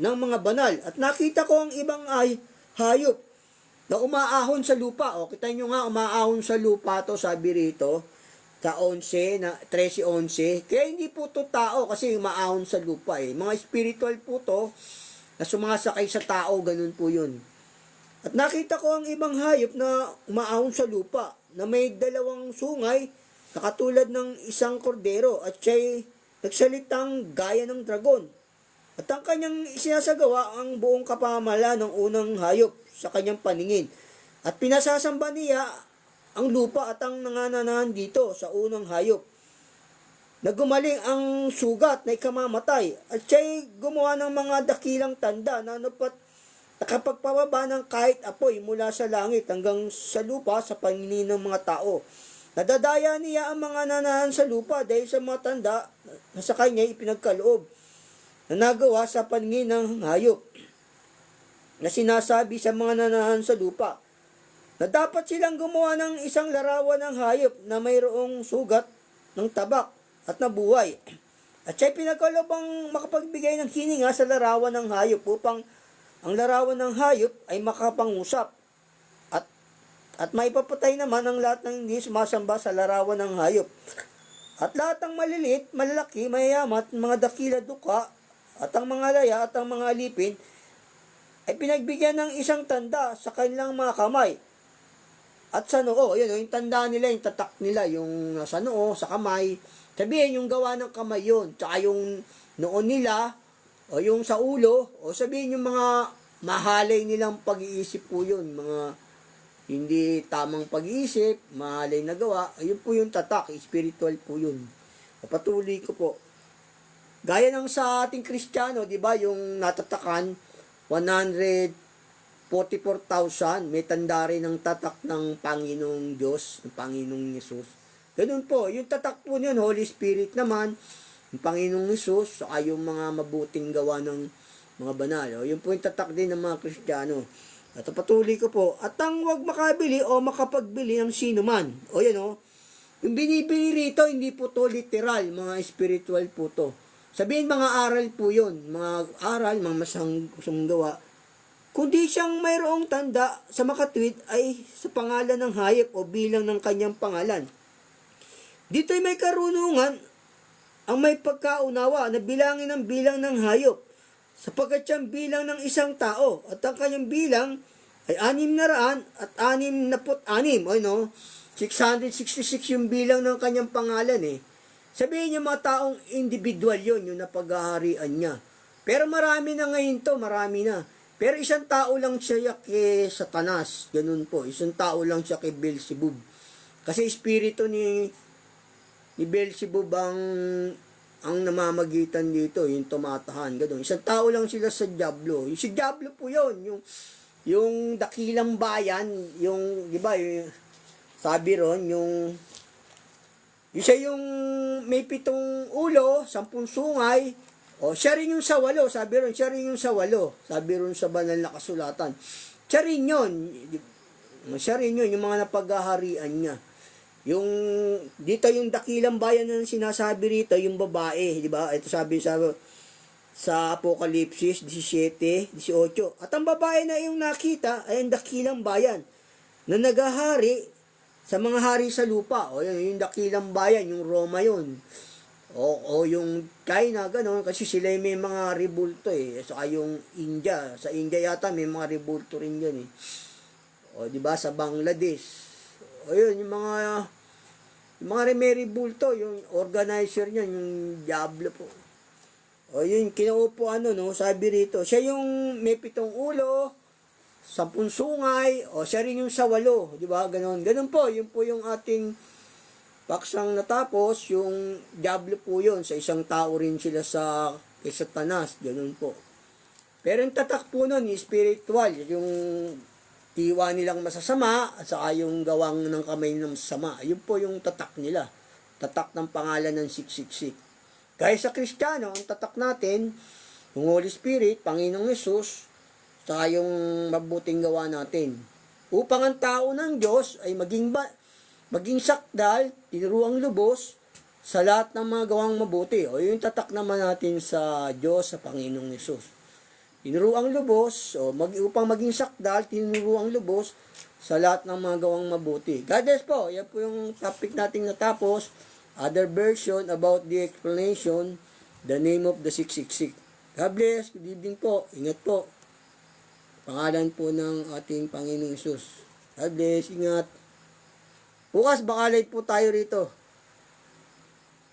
ng mga banal. At nakita ko ang ibang hayop na umaahon sa lupa. Kita nyo nga, umaahon sa lupa to, sabi rito. Sa 13:11. Kaya hindi po to tao kasi umaahon sa lupa Mga spiritual po to na sumasakay sa tao, ganun po yun. At nakita ko ang ibang hayop na umaahon sa lupa na may 2 sungay na katulad ng isang kordero at siya'y nagsalitang gaya ng dragon. At ang kanyang isinasagawa ang buong kapamalaan ng unang hayop sa kanyang paningin. At pinasasamba niya ang lupa at ang nangananahan dito sa unang hayop. na gumaling ang sugat na ikamamatay. At siya'y gumawa ng mga dakilang tanda na nakapagpababa ng kahit apoy mula sa langit hanggang sa lupa sa paningin ng mga tao. Nadadaya niya ang mga nananahan sa lupa dahil sa mga tanda na sa kanya ipinagkaloob na nagawa sa paningin ng hayop na sinasabi sa mga nananahan sa lupa na dapat silang gumawa ng isang larawan ng hayop na mayroong sugat ng tabak at nabuhay. At siya'y pinagkaloob ang makapagbigay ng hininga sa larawan ng hayop upang ang larawan ng hayop ay makapangusap at maipapatay naman ang lahat ng hindi sumasamba sa larawan ng hayop. At lahat ng maliliit, malalaki, mayayaman at mga dakila duka at ang mga laya at ang mga alipin ay pinagbigyan ng isang tanda sa kanilang mga kamay. At sa noo, yun, yung tanda nila, yung tatak nila, yung sa noo, sa kamay. Sabihin, yung gawa ng kamay yun. Tsaka yung noo nila, o yung sa ulo, o sabihin yung mga mahalay nilang pag-iisip po yun. Mga hindi tamang pag-iisip, mahalay na gawa. Ayun po yung tatak, spiritual po yun. Patuloy ko po. Gaya ng sa ating Kristiyano, di ba, yung natatakan, 144,000, may tanda rin ng tatak ng Panginoong Diyos, ng Panginoong Yesus. Ganun po, yung tatak po niyan, Holy Spirit naman, yung Panginoong Yesus, saka yung mga mabuting gawa ng mga banal. O, yun po yung tatak din ng mga Kristiyano. At patuloy ko po, at ang huwag makabili o makapagbili ng sino man. O yan o, yung binibili rito, hindi po to literal, mga spiritual po to. Sabihin, mga aral po yun, mga aral, mga masang gawa. Kundi siyang mayroong tanda sa makatwid ay sa pangalan ng hayop o bilang ng kanyang pangalan. Dito'y may karunungan ang may pagkaunawa na bilangin ang bilang ng hayop, sapagkat siyang bilang ng isang tao at ang kanyang bilang ay 666. O no? 666 yung bilang ng kanyang pangalan eh. Sabihin niya mga taong individual yun, yung napaghaharian niya. Pero marami na ngayon to, marami na. Pero isang tao lang siya kay Satanas, ganun po. Isang tao lang siya kay Beelzebub. Kasi espiritu ni Beelzebub ang namamagitan dito, yung tumatahan, gano'n. Isang tao lang sila sa Diablo. Yung si Diablo po yun, yung dakilang bayan, yung, di ba, yung, sabi ron, yung siya yung may 7 ulo, 10 sungay, o siya rin yung sa 8, sabi ron, siya rin yung sa 8, sabi ron sa banal na kasulatan. Siya rin yun, yung mga napaghaharian niya. Yung dito yung dakilang bayan na sinasabi rito, yung babae, di ba? Ito sabi sa Apokalipsis 17, 18. At ang babae na yung nakita ay ang dakilang bayan na naghahari sa mga hari sa lupa. O yun, yung dakilang bayan, yung Roma yun. O yung China, gano'n, kasi sila may mga rebulto eh. Saka yung India, sa India yata may mga rebulto rin yun eh. O di ba sa Bangladesh. O yun, yung mga may rebulto, yung organizer niyan, yung Diablo po. O yun, kinaupo sabi rito, siya yung may 7 ulo, 10 sungay, o siya rin yung sa 8, di ba? Ganon po, yun po yung ating paksang natapos, yung Diablo po yun, sa isang tao rin sila kay Satanas, ganon po. Pero yung tatak po nun, yung spiritual, yung tiwa nilang masasama, at saka yung gawang ng kamay ng masasama, yun po yung tatak nila. Tatak ng pangalan ng 666. Kaya sa Kristiyano, ang tatak natin, yung Holy Spirit, Panginoong Yesus, saka yung mabuting gawa natin. Upang ang tao ng Diyos ay maging sakdal, tinuruang lubos, sa lahat ng mga gawang mabuti. O yung tatak naman natin sa Diyos, sa Panginoong Yesus. Tinuruang lubos, upang maging sakdal, tinuruang lubos, sa lahat ng mga gawang mabuti. God bless po. Yan po yung topic nating natapos. Other version about the explanation, the name of the 666. God bless. Good evening po. Ingat po. Pangalan po ng ating Panginoong Hesus. God bless. Ingat. Bukas, baka late po tayo rito.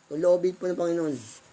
Tuloobin po ng Panginoon.